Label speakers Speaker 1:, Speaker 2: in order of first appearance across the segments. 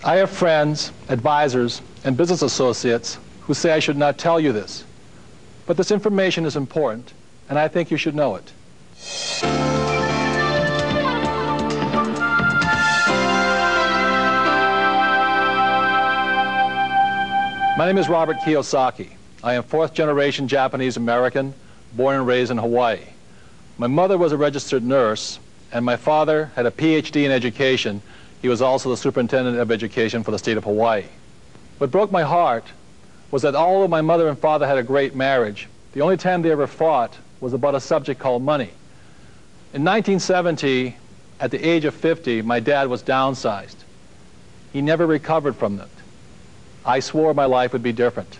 Speaker 1: I have friends, advisors, and business associates who say I should not tell you this. But this information is important, and I think you should know it. My name is Robert Kiyosaki. I am fourth-generation Japanese American, born and raised in Hawaii. My mother was a registered nurse, and my father had a PhD in education. He was also the superintendent of education for the state of Hawaii. What broke my heart was that although my mother and father had a great marriage, the only time they ever fought was about a subject called money. In 1970, at the age of 50, my dad was downsized. He never recovered from it. I swore my life would be different.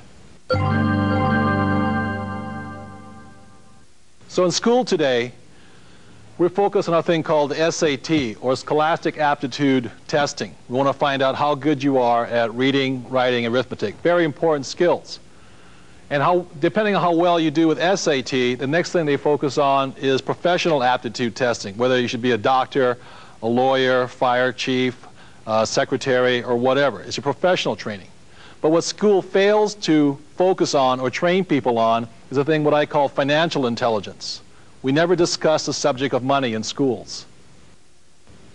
Speaker 1: So in school today, we're focused on a thing called SAT, or Scholastic Aptitude Testing. We want to find out how good you are at reading, writing, and arithmetic. Very important skills. And depending on how well you do with SAT, the next thing they focus on is professional aptitude testing, whether you should be a doctor, a lawyer, fire chief, secretary, or whatever. It's your professional training. But what school fails to focus on or train people on is a thing what I call financial intelligence. We never discuss the subject of money in schools.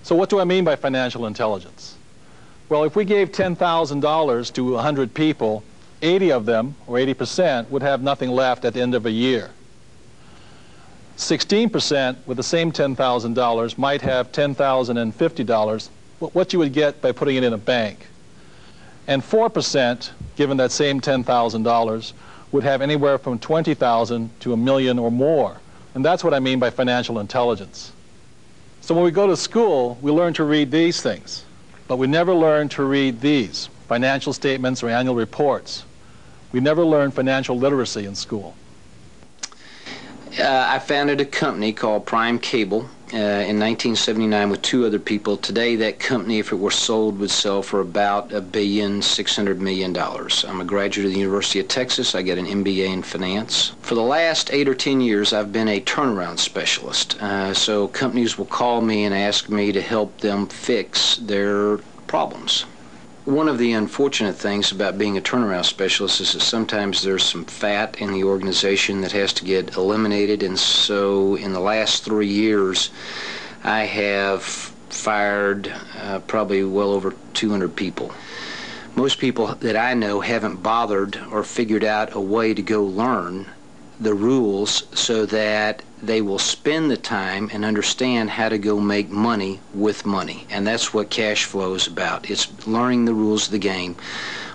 Speaker 1: So what do I mean by financial intelligence? Well, if we gave $10,000 to 100 people, 80 of them, or 80%, would have nothing left at the end of a year. 16% with the same $10,000 might have $10,050, what you would get by putting it in a bank. And 4%, given that same $10,000, would have anywhere from $20,000 to $1 million or more. And that's what I mean by financial intelligence. So when we go to school, we learn to read these things. But we never learn to read these, financial statements or annual reports. We never learn financial literacy in school.
Speaker 2: I founded a company called Prime Cable in 1979 with two other people. Today that company, if it were sold, would sell for about $1.6 billion. I'm a graduate of the University of Texas. I got an MBA in finance. For the last 8 or 10 years I've been a turnaround specialist. So companies will call me and ask me to help them fix their problems. One of the unfortunate things about being a turnaround specialist is that sometimes there's some fat in the organization that has to get eliminated, and so in the last 3 years I have fired probably well over 200 people. Most people that I know haven't bothered or figured out a way to go learn the rules so that they will spend the time and understand how to go make money with money. And that's what cash flow is about. It's learning the rules of the game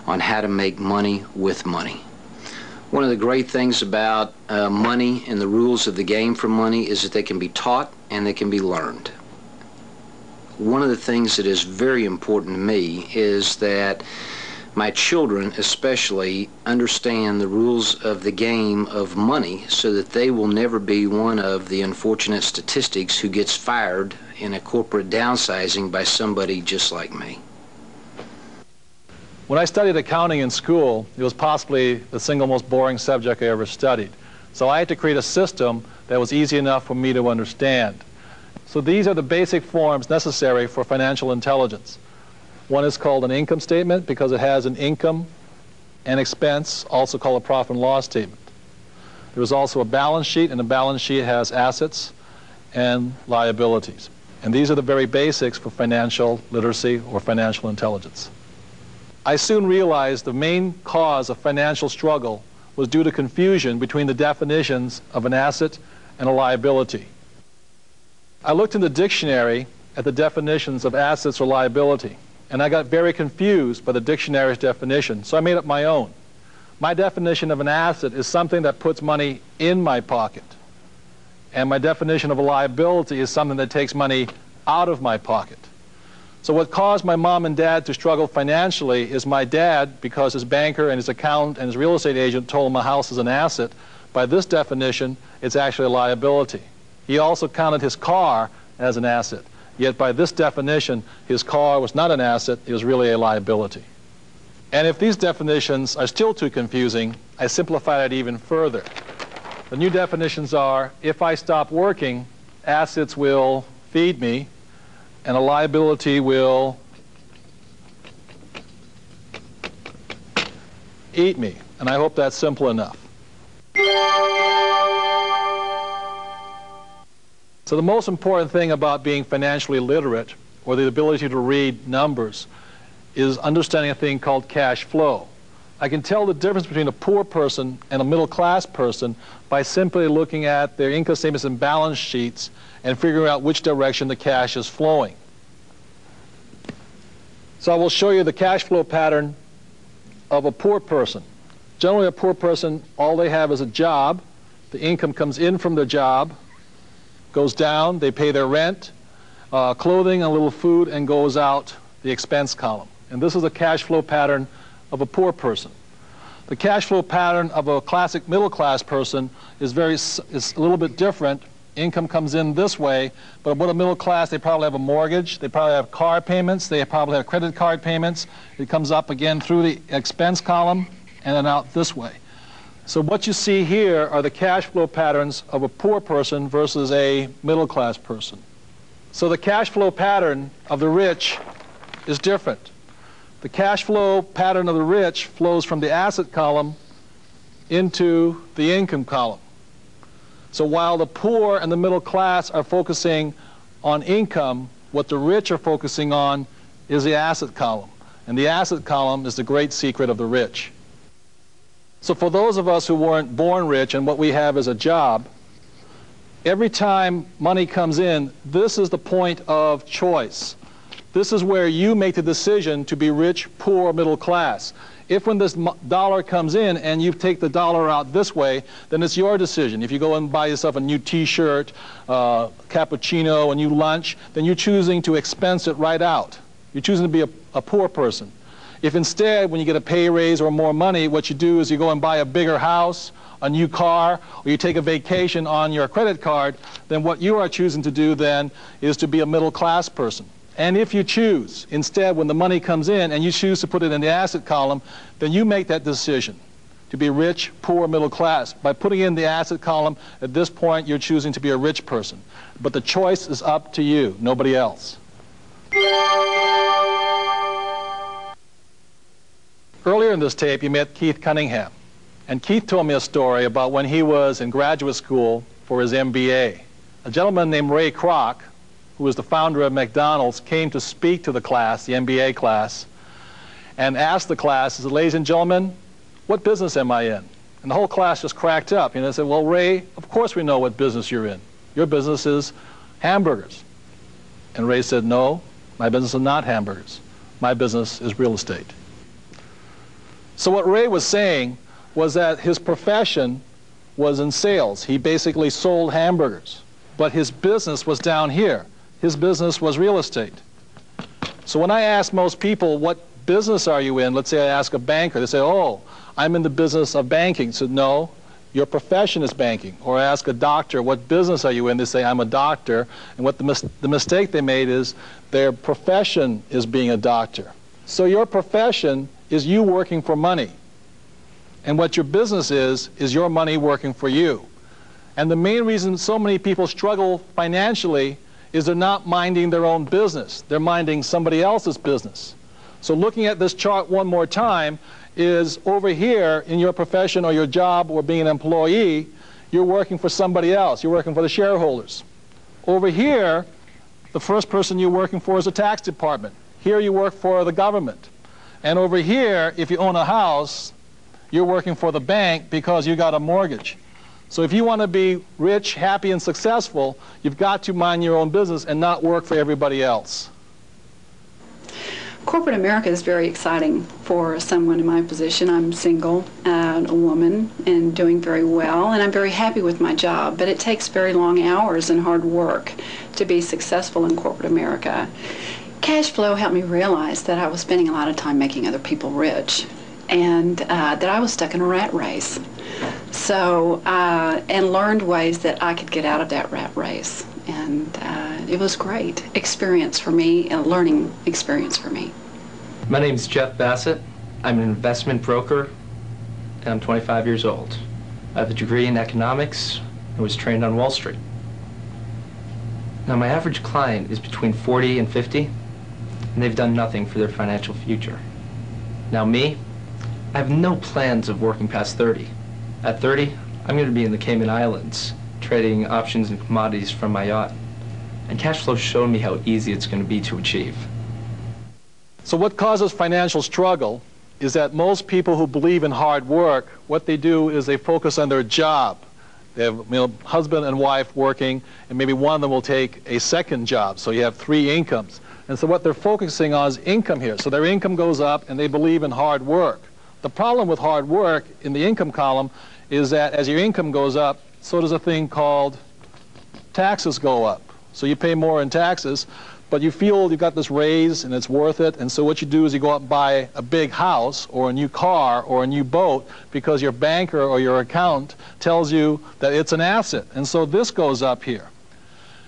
Speaker 2: on how to make money with money. One of the great things about money and the rules of the game for money is that they can be taught and they can be learned. One of the things that is very important to me is that my children especially understand the rules of the game of money so that they will never be one of the unfortunate statistics who gets fired in a corporate downsizing by somebody just like me.
Speaker 1: When I studied accounting in school, it was possibly the single most boring subject I ever studied. So I had to create a system that was easy enough for me to understand. So these are the basic forms necessary for financial intelligence. One is called an income statement because it has an income and expense, also called a profit and loss statement. There is also a balance sheet, and the balance sheet has assets and liabilities. And these are the very basics for financial literacy or financial intelligence. I soon realized the main cause of financial struggle was due to confusion between the definitions of an asset and a liability. I looked in the dictionary at the definitions of assets or liability, and I got very confused by the dictionary's definition, so I made up my own. My definition of an asset is something that puts money in my pocket, and my definition of a liability is something that takes money out of my pocket. So what caused my mom and dad to struggle financially is my dad, because his banker and his accountant and his real estate agent told him a house is an asset. By this definition, it's actually a liability. He also counted his car as an asset. Yet by this definition, his car was not an asset, it was really a liability. And if these definitions are still too confusing, I simplified it even further. The new definitions are, if I stop working, assets will feed me, and a liability will eat me. And I hope that's simple enough. So the most important thing about being financially literate, or the ability to read numbers, is understanding a thing called cash flow. I can tell the difference between a poor person and a middle-class person by simply looking at their income statements and balance sheets and figuring out which direction the cash is flowing. So I will show you the cash flow pattern of a poor person. Generally, a poor person, all they have is a job. The income comes in from their job, goes down, they pay their rent, clothing, a little food, and goes out the expense column. And this is a cash flow pattern of a poor person. The cash flow pattern of a classic middle-class person is a little bit different. Income comes in this way, but with a middle class, they probably have a mortgage, they probably have car payments, they probably have credit card payments. It comes up again through the expense column and then out this way. So what you see here are the cash flow patterns of a poor person versus a middle-class person. So the cash flow pattern of the rich is different. The cash flow pattern of the rich flows from the asset column into the income column. So while the poor and the middle class are focusing on income, what the rich are focusing on is the asset column. And the asset column is the great secret of the rich. So for those of us who weren't born rich and what we have is a job, every time money comes in, this is the point of choice. This is where you make the decision to be rich, poor, middle class. If when this dollar comes in and you take the dollar out this way, then it's your decision. If you go and buy yourself a new t-shirt, cappuccino, a new lunch, then you're choosing to expense it right out. You're choosing to be a poor person. If instead, when you get a pay raise or more money, what you do is you go and buy a bigger house, a new car, or you take a vacation on your credit card, then what you are choosing to do then is to be a middle class person. And if you choose, instead, when the money comes in and you choose to put it in the asset column, then you make that decision to be rich, poor, middle class. By putting in the asset column, at this point, you're choosing to be a rich person. But the choice is up to you, nobody else. Earlier in this tape, you met Keith Cunningham. And Keith told me a story about when he was in graduate school for his MBA. A gentleman named Ray Kroc, who was the founder of McDonald's, came to speak to the class, the MBA class, and asked the class, he said, "Ladies and gentlemen, what business am I in?" And the whole class just cracked up. And they said, "Well, Ray, of course we know what business you're in. Your business is hamburgers." And Ray said, "No, my business is not hamburgers. My business is real estate." So what Ray was saying was that his profession was in sales. He basically sold hamburgers. But his business was down here. His business was real estate. So when I ask most people, what business are you in? Let's say I ask a banker. They say, "Oh, I'm in the business of banking." So no, your profession is banking. Or I ask a doctor, "What business are you in?" They say, "I'm a doctor." And what the mistake they made is their profession is being a doctor. So your profession is you working for money. And what your business is your money working for you. And the main reason so many people struggle financially is they're not minding their own business. They're minding somebody else's business. So looking at this chart one more time is over here in your profession or your job or being an employee, you're working for somebody else. You're working for the shareholders. Over here, the first person you're working for is the tax department. Here you work for the government. And over here, if you own a house, you're working for the bank because you got a mortgage. So if you want to be rich, happy, and successful, you've got to mind your own business and not work for everybody else.
Speaker 3: Corporate America is very exciting for someone in my position. I'm single and a woman and doing very well, and I'm very happy with my job, but it takes very long hours and hard work to be successful in corporate America. Cash flow helped me realize that I was spending a lot of time making other people rich, and that I was stuck in a rat race. So, and learned ways that I could get out of that rat race. And it was great experience for me, a learning experience for me.
Speaker 4: My name is Jeff Bassett. I'm an investment broker, and I'm 25 years old. I have a degree in economics and was trained on Wall Street. Now, my average client is between 40 and 50, and they've done nothing for their financial future. Now me, I have no plans of working past 30. At 30, I'm going to be in the Cayman Islands, trading options and commodities from my yacht. And cash flow showed me how easy it's going to be to achieve.
Speaker 1: So what causes financial struggle is that most people who believe in hard work, what they do is they focus on their job. They have husband and wife working, and maybe one of them will take a second job, so you have 3 incomes. And so what they're focusing on is income here. So their income goes up, and they believe in hard work. The problem with hard work in the income column is that as your income goes up, so does a thing called taxes go up. So you pay more in taxes, but you feel you've got this raise and it's worth it, and so what you do is you go out and buy a big house or a new car or a new boat because your banker or your accountant tells you that it's an asset, and so this goes up here.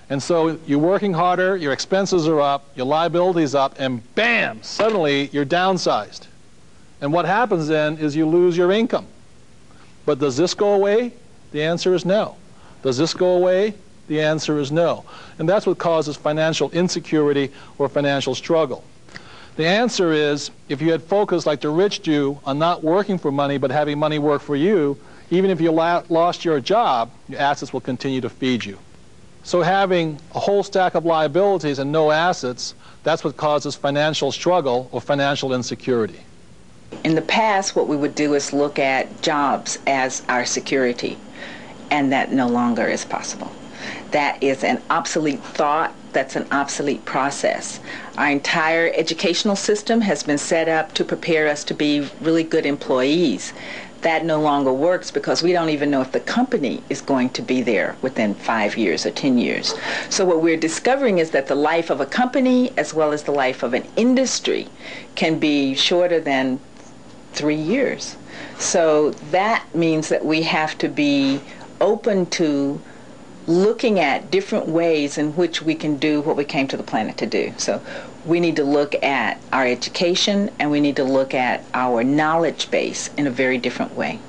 Speaker 1: And so you're working harder, your expenses are up, your liabilities up, and bam, suddenly you're downsized. And what happens then is you lose your income. But does this go away? The answer is no. Does this go away? The answer is no. And that's what causes financial insecurity or financial struggle. The answer is, if you had focused like the rich do on not working for money but having money work for you, even if you lost your job, your assets will continue to feed you. So having a whole stack of liabilities and no assets, that's what causes financial struggle or financial insecurity.
Speaker 5: In the past, what we would do is look at jobs as our security, and that no longer is possible. That is an obsolete thought. That's an obsolete process. Our entire educational system has been set up to prepare us to be really good employees. That no longer works because we don't even know if the company is going to be there within 5 years or 10 years. So what we're discovering is that the life of a company as well as the life of an industry can be shorter than 3 years. So that means that we have to be open to looking at different ways in which we can do what we came to the planet to do. So we need to look at our education and we need to look at our knowledge base in a very different way.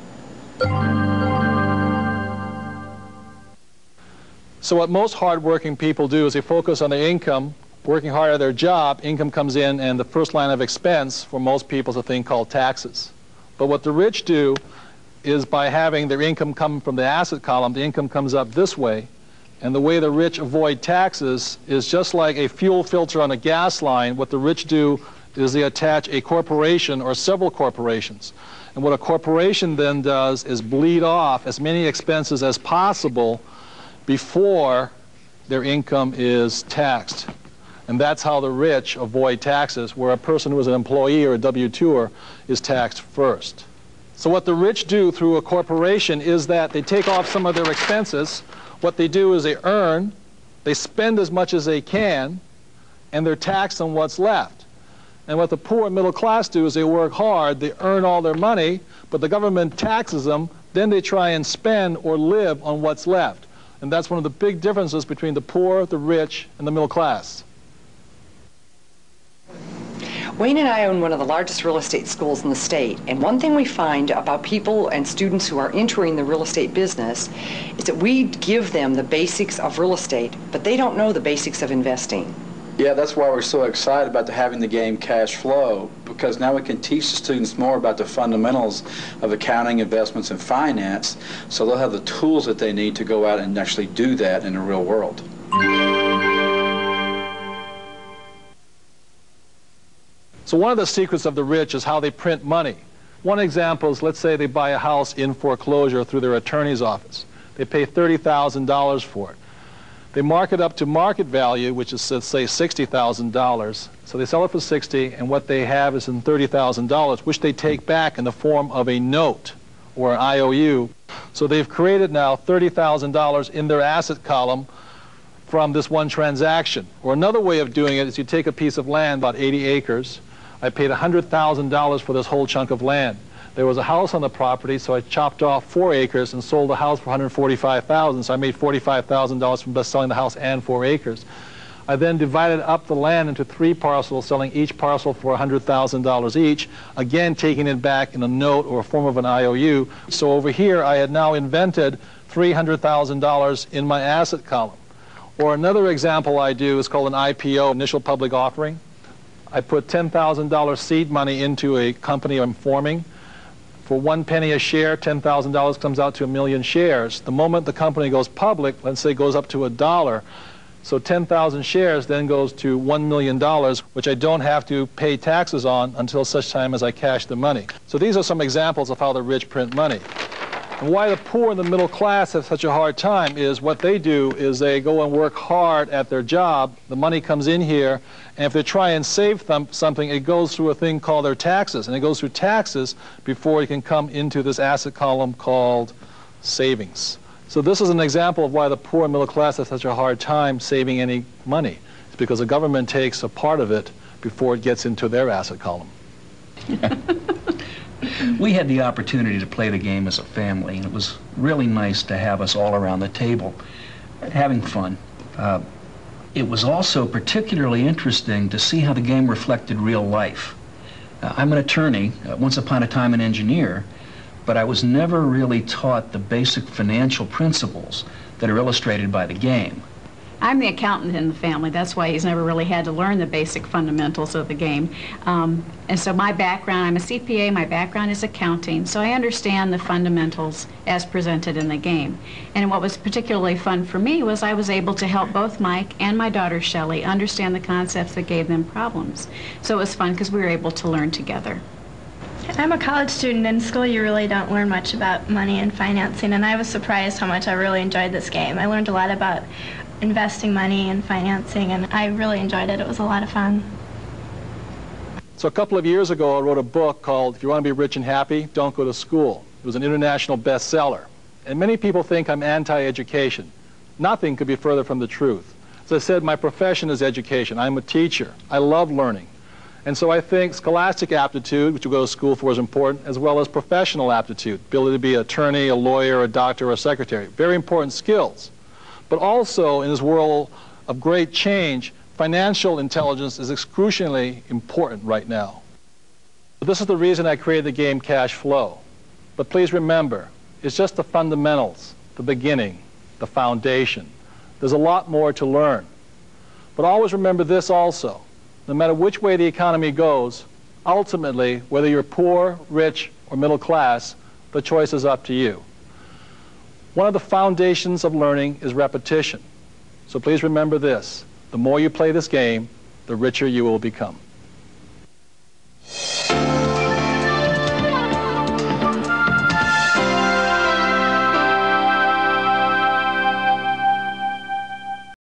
Speaker 1: So what most hardworking people do is they focus on their income, working hard at their job, income comes in, and the first line of expense for most people is a thing called taxes. But what the rich do is by having their income come from the asset column, the income comes up this way, and the way the rich avoid taxes is just like a fuel filter on a gas line. What the rich do is they attach a corporation or several corporations. And what a corporation then does is bleed off as many expenses as possible before their income is taxed. And that's how the rich avoid taxes, where a person who is an employee or a W-2er is taxed first. So what the rich do through a corporation is that they take off some of their expenses. What they do is they earn, they spend as much as they can, and they're taxed on what's left. And what the poor and middle class do is they work hard, they earn all their money, but the government taxes them, then they try and spend or live on what's left. And that's one of the big differences between the poor, the rich, and the middle class.
Speaker 6: Wayne and I own one of the largest real estate schools in the state, and one thing we find about people and students who are entering the real estate business is that we give them the basics of real estate, but they don't know the basics of investing.
Speaker 7: Yeah, that's why we're so excited about having the game Cash Flow, because now we can teach the students more about the fundamentals of accounting, investments, and finance, so they'll have the tools that they need to go out and actually do that in the real world.
Speaker 1: So one of the secrets of the rich is how they print money. One example is, let's say they buy a house in foreclosure through their attorney's office. They pay $30,000 for it. They mark it up to market value, which is, let's say, $60,000. So they sell it for $60,000, and what they have is in $30,000, which they take back in the form of a note or an IOU. So they've created now $30,000 in their asset column from this one transaction. Or another way of doing it is you take a piece of land, about 80 acres. I paid $100,000 for this whole chunk of land. There was a house on the property, so I chopped off 4 acres and sold the house for $145,000. So I made $45,000 from just selling the house and 4 acres. I then divided up the land into 3 parcels, selling each parcel for $100,000 each, again taking it back in a note or a form of an IOU. So over here, I had now invented $300,000 in my asset column. Or another example I do is called an IPO, initial public offering. I put $10,000 seed money into a company I'm forming. For 1 penny a share, $10,000 comes out to 1 million shares. The moment the company goes public, let's say it goes up to $1, so 10,000 shares then goes to $1 million, which I don't have to pay taxes on until such time as I cash the money. So these are some examples of how the rich print money. And why the poor and the middle class have such a hard time is what they do is they go and work hard at their job, the money comes in here, and if they try and save something, it goes through a thing called their taxes, and it goes through taxes before it can come into this asset column called savings. So this is an example of why the poor and middle class have such a hard time saving any money. It's because the government takes a part of it before it gets into their asset column.
Speaker 8: We had the opportunity to play the game as a family, and it was really nice to have us all around the table having fun. It was also particularly interesting to see how the game reflected real life. I'm an attorney, once upon a time an engineer, but I was never really taught the basic financial principles that are illustrated by the game.
Speaker 9: I'm the accountant in the family. That's why he's never really had to learn the basic fundamentals of the game. And so my background, I'm a CPA, my background is accounting, so I understand the fundamentals as presented in the game. And what was particularly fun for me was I was able to help both Mike and my daughter Shelley understand the concepts that gave them problems. So it was fun because we were able to learn together.
Speaker 10: I'm a college student. In school you really don't learn much about money and financing, and I was surprised how much I really enjoyed this game. I learned a lot about investing money and financing, and I really enjoyed it. It was a lot of fun.
Speaker 1: So a couple of years ago I wrote a book called If You Want to Be Rich and Happy, Don't Go to School. It was an international bestseller. And many people think I'm anti-education. Nothing could be further from the truth. As I said, my profession is education. I'm a teacher. I love learning. And so I think scholastic aptitude, which you go to school for, is important, as well as professional aptitude, ability to be an attorney, a lawyer, a doctor, or a secretary. Very important skills. But also, in this world of great change, financial intelligence is excruciatingly important right now. This is the reason I created the game Cash Flow. But please remember, it's just the fundamentals, the beginning, the foundation. There's a lot more to learn. But always remember this also. No matter which way the economy goes, ultimately, whether you're poor, rich, or middle class, the choice is up to you. One of the foundations of learning is repetition. So please remember this. The more you play this game, the richer you will become.